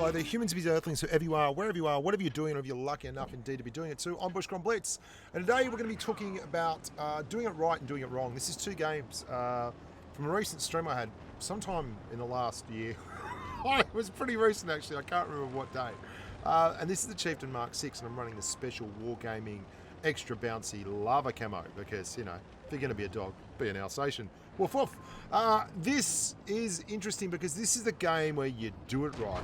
Hello there, humans, bees, earthlings, whoever you are, wherever you are, whatever you're doing, or if you're lucky enough indeed to be doing it too. I'm Bushka on Blitz, and today we're going to be talking about doing it right and doing it wrong. This is two games from a recent stream I had sometime in the last year. It was pretty recent actually, I can't remember what day. And this is the Chieftain Mk6, and I'm running the special Wargaming extra bouncy lava camo because, you know, if you're going to be a dog, be an Alsatian. Woof woof. This is interesting because this is the game where you do it right.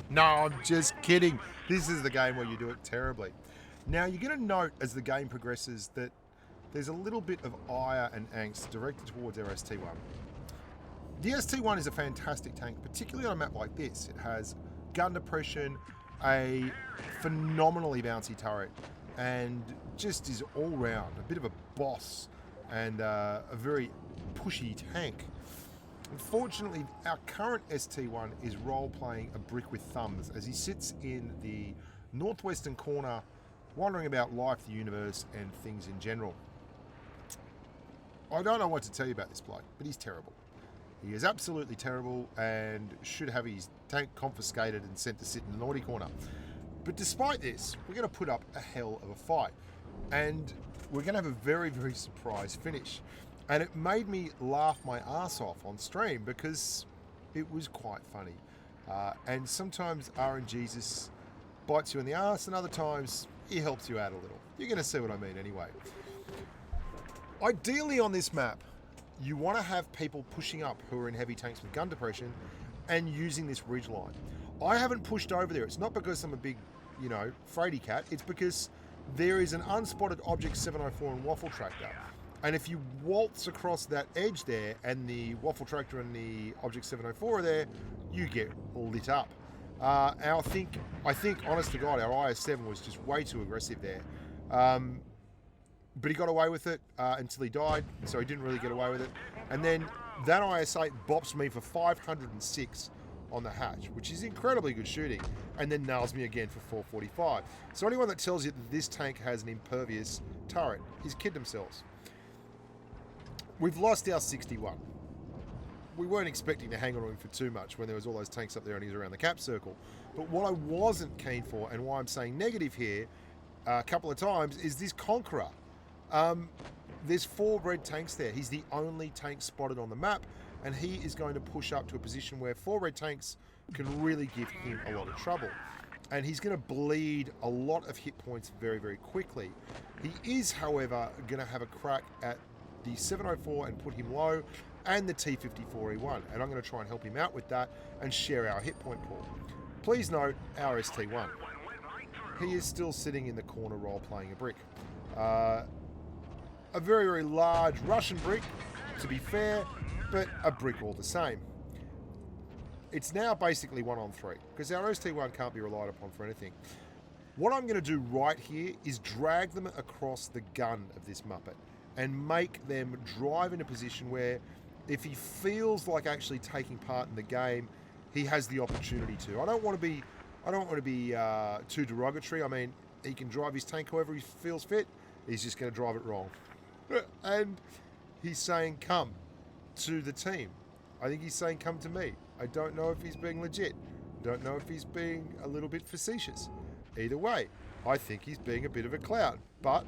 No, I'm just kidding. This is the game where you do it terribly. Now, you're going to note as the game progresses that there's a little bit of ire and angst directed towards our ST1. The ST1 is a fantastic tank, particularly on a map like this. It has gun depression, a phenomenally bouncy turret, and just is all round a bit of a boss and a very pushy tank. Unfortunately, our current ST1 is role-playing a brick with thumbs as he sits in the northwestern corner, wondering about life, the universe, and things in general. I don't know what to tell you about this bloke, but he's terrible. He is absolutely terrible and should have his tank confiscated and sent to sit in the naughty corner. But despite this, we're going to put up a hell of a fight. And we're going to have a very, very surprise finish. And it made me laugh my ass off on stream because it was quite funny. And sometimes RNGesus bites you in the ass, and other times he helps you out a little. You're going to see what I mean anyway. Ideally on this map, you want to have people pushing up who are in heavy tanks with gun depression and using this ridge line. I haven't pushed over there. It's not because I'm a big, you know, fraidy cat. It's because there is an unspotted Object 704 and Waffle Tractor. And if you waltz across that edge there and the Waffle Tractor and the Object 704 are there, you get lit up. I think, honest to God, our IS-7 was just way too aggressive there. But he got away with it until he died, so he didn't really get away with it. And then that IS-8 bops me for 506 on the hatch, which is incredibly good shooting, and then nails me again for 445. So anyone that tells you that this tank has an impervious turret is kidding themselves. We've lost our 61. We weren't expecting to hang on to him for too much when there was all those tanks up there and he's around the cap circle. But what I wasn't keen for, and why I'm saying negative here a couple of times, is this Conqueror. There's 4 red tanks there. He's the only tank spotted on the map, and he is going to push up to a position where 4 red tanks can really give him a lot of trouble. And he's going to bleed a lot of hit points very, very quickly. He is, however, going to have a crack at the 704 and put him low, and the T54E1, and I'm going to try and help him out with that and share our hit point pool. Please note our ST1. He is still sitting in the corner role playing a brick. A very, very large Russian brick, to be fair, but a brick all the same. It's now basically 1-on-3, because our ST1 can't be relied upon for anything. What I'm going to do right here is drag them across the gun of this Muppet and make them drive in a position where if he feels like actually taking part in the game, he has the opportunity to. I don't want to be too derogatory. I mean, he can drive his tank however he feels fit. He's just going to drive it wrong. And he's saying come to the team. I think he's saying come to me. I don't know if he's being legit. Don't know if he's being a little bit facetious. Either way, I think he's being a bit of a clown. But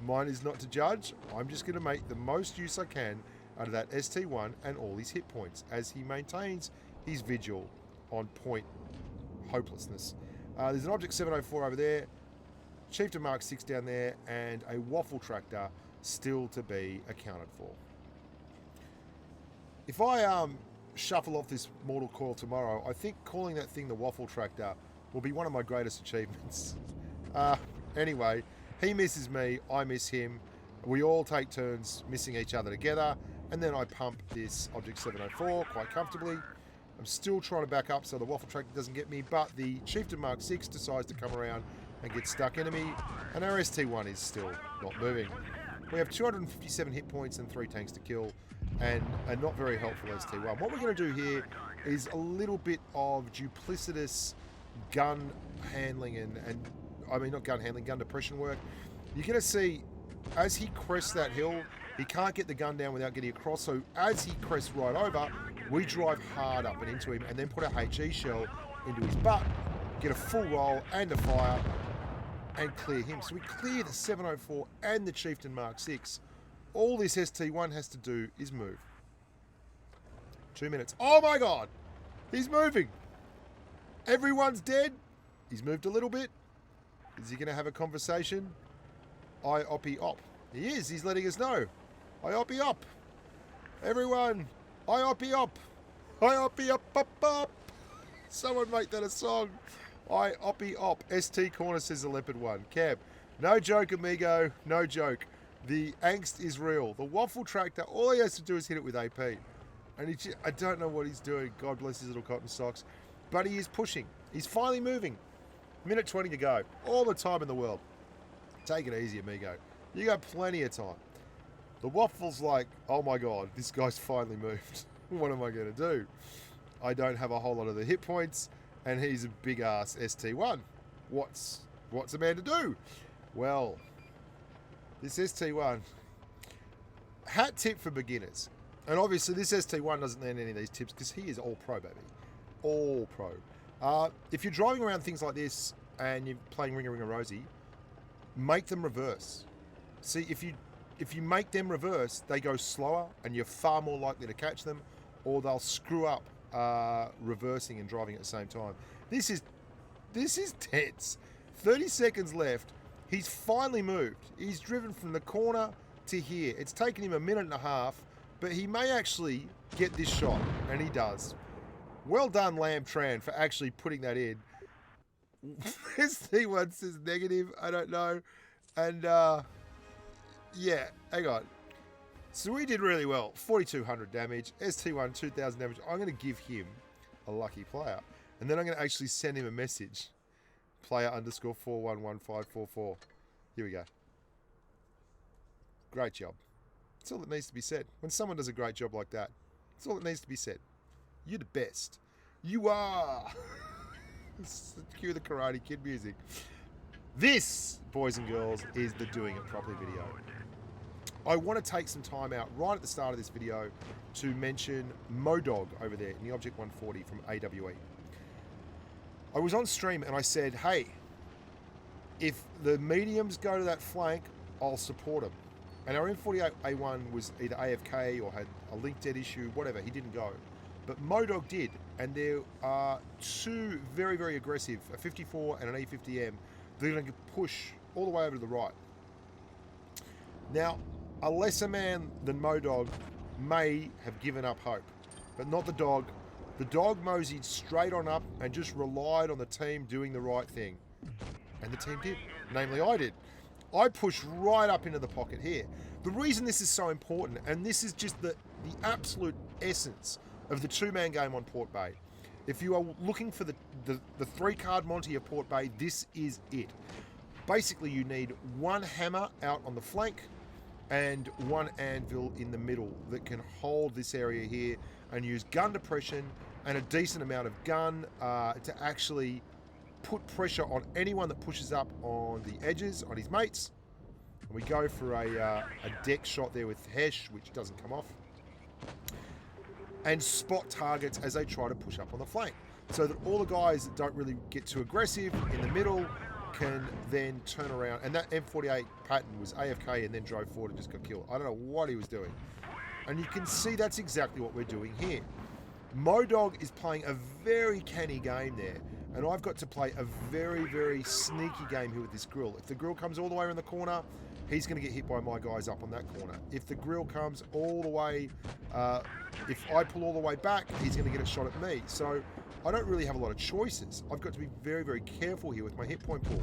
mine is not to judge. I'm just going to make the most use I can out of that ST1 and all his hit points as he maintains his vigil on point hopelessness. There's an Object 704 over there, Chieftain Mk6 down there, and a Waffle Tractor still to be accounted for. If I shuffle off this Mortal Coil tomorrow, I think calling that thing the Waffle Tractor will be one of my greatest achievements. Anyway, he misses me, I miss him. We all take turns missing each other together, and then I pump this Object 704 quite comfortably. I'm still trying to back up so the Waffle Tractor doesn't get me, but the Chieftain Mk6 decides to come around and get stuck into me, and our ST1 is still not moving. We have 257 hit points and 3 tanks to kill, and a not very helpful ST1. What we're going to do here is a little bit of duplicitous gun handling and I mean, not gun handling, gun depression work. You're going to see, as he crests that hill, he can't get the gun down without getting across, so as he crests right over, we drive hard up and into him and then put a HE shell into his butt, get a full roll and a fire, and clear him. So we clear the 704 and the Chieftain Mk6. All this ST1 has to do is move. 2 minutes. Oh my God! He's moving! Everyone's dead. He's moved a little bit. Is he going to have a conversation? I oppy op. He is. He's letting us know. I oppy op. Everyone, I oppy op. I oppy op up up. Someone make that a song. I oppy op. ST corner says the leopard one. Cab. No joke, amigo. No joke. The angst is real. The waffle tractor, all he has to do is hit it with AP. And I don't know what he's doing. God bless his little cotton socks. But he is pushing. He's finally moving. Minute 20 to go. All the time in the world. Take it easy, amigo. You got plenty of time. The waffle's like, oh my God, this guy's finally moved. What am I going to do? I don't have a whole lot of the hit points, and he's a big ass ST1. What's a man to do? Well, this ST1, hat tip for beginners. And obviously this ST1 doesn't learn any of these tips because he is all pro, baby. All pro. If you're driving around things like this and you're playing Ring a Ring a Rosie, make them reverse. See, if you make them reverse, they go slower and you're far more likely to catch them, or they'll screw up reversing and driving at the same time. This is tense. 30 seconds left. He's finally moved. He's driven from the corner to here. It's taken him a minute and a half, but he may actually get this shot, and he does. Well done, Lamb Tran, for actually putting that in. ST1 says negative. I don't know. And, yeah, hang on. So we did really well. 4,200 damage. ST1, 2,000 damage. I'm going to give him a lucky player. And then I'm going to actually send him a message. Player underscore 411544. Here we go. Great job. That's all that needs to be said. When someone does a great job like that, that's all that needs to be said. You're the best. You are. Cue the Karate Kid music. This, boys and girls, is the Doing It Properly video. I want to take some time out right at the start of this video to mention Modog over there in the Object 140 from AWE. I was on stream and I said, hey, if the mediums go to that flank, I'll support them. And our M48A1 was either AFK or had a link dead issue, whatever, he didn't go. But Modog did, and there are two very, very aggressive, a 54 and an A50M, they're going to push all the way over to the right. Now, a lesser man than Modog may have given up hope, but not the dog. The dog moseyed straight on up and just relied on the team doing the right thing. And the team did, namely I did. I pushed right up into the pocket here. The reason this is so important, and this is just the absolute essence of the two-man game on Port Bay. If you are looking for the three-card Monty of Port Bay, this is it. Basically, you need one hammer out on the flank and one anvil in the middle that can hold this area here and use gun depression and a decent amount of gun to actually put pressure on anyone that pushes up on the edges, on his mates. And we go for a deck shot there with Hesh, which doesn't come off. And spot targets as they try to push up on the flank. So that all the guys that don't really get too aggressive in the middle can then turn around. And that M48 Patton was AFK and then drove forward and just got killed. I don't know what he was doing. And you can see that's exactly what we're doing here. Modog is playing a very canny game there. And I've got to play a very, very sneaky game here with this grill. If the grill comes all the way around the corner, he's going to get hit by my guys up on that corner. If the grill comes all the way, if I pull all the way back, he's going to get a shot at me. So I don't really have a lot of choices. I've got to be very, very careful here with my hit point pool.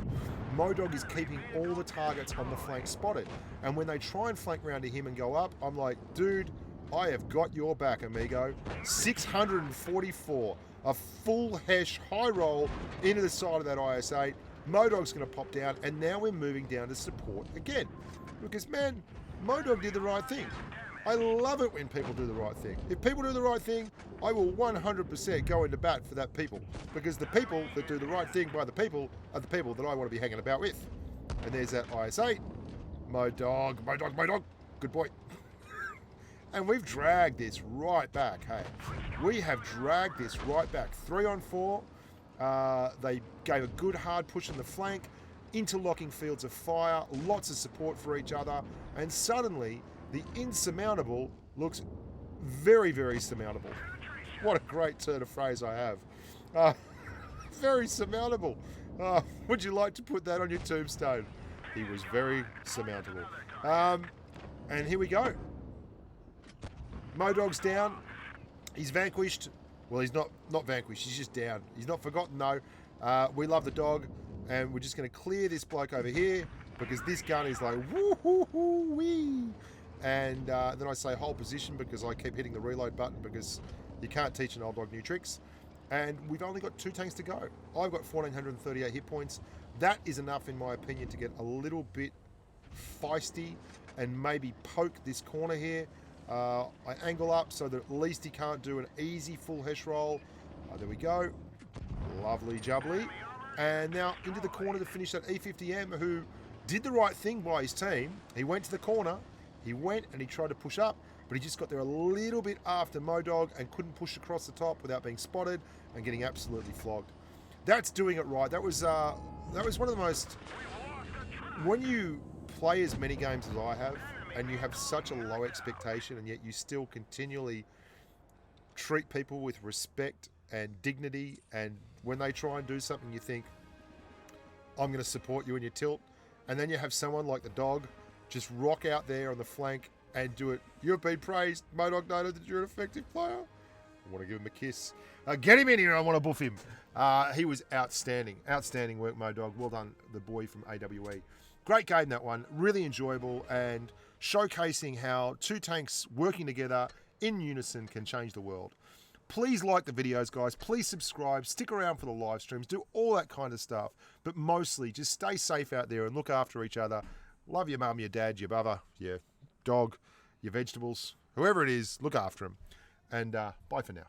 Modog is keeping all the targets on the flank spotted. And when they try and flank round to him and go up, I'm like, dude, I have got your back, amigo. 644. A full Hesh high roll into the side of that IS-8. Modog's going to pop down, and now we're moving down to support again. Because, man, Modog did the right thing. I love it when people do the right thing. If people do the right thing, I will 100% go into bat for that people. Because the people that do the right thing by the people are the people that I want to be hanging about with. And there's that IS-8. Modog, Modog, Modog. Good boy. And we've dragged this right back, hey. We have dragged this right back. 3 on 4. They gave a good hard push in the flank, interlocking fields of fire, lots of support for each other, and suddenly the insurmountable looks very, very surmountable. What a great turn of phrase I have. Very surmountable. Would you like to put that on your tombstone? He was very surmountable. And here we go. Modog's down. He's vanquished. Well, he's not vanquished. He's just down. He's not forgotten, though. We love the dog. And we're just going to clear this bloke over here because this gun is like woo-hoo-hoo-wee. And then I say hold position because I keep hitting the reload button because you can't teach an old dog new tricks. And we've only got 2 tanks to go. I've got 1,438 hit points. That is enough, in my opinion, to get a little bit feisty and maybe poke this corner here. I angle up so that at least he can't do an easy full hesh roll. There we go. Lovely jubbly. And now into the corner to finish that E50M, who did the right thing by his team. He went to the corner. He went and he tried to push up, but he just got there a little bit after Modog and couldn't push across the top without being spotted and getting absolutely flogged. That's doing it right. That was one of the most... When you play as many games as I have, and you have such a low expectation, and yet you still continually treat people with respect and dignity, and when they try and do something, you think, I'm going to support you in your tilt, and then you have someone like the dog just rock out there on the flank and do it. You've been praised. Modog noted that you're an effective player. I want to give him a kiss. Get him in here. I want to buff him. He was outstanding. Outstanding work, Modog. Well done, the boy from AWE. Great game, that one. Really enjoyable and showcasing how 2 tanks working together in unison can change the world. Please like the videos, guys. Please subscribe. Stick around for the live streams. Do all that kind of stuff. But mostly, just stay safe out there and look after each other. Love your mum, your dad, your brother, your dog, your vegetables. Whoever it is, look after them. And bye for now.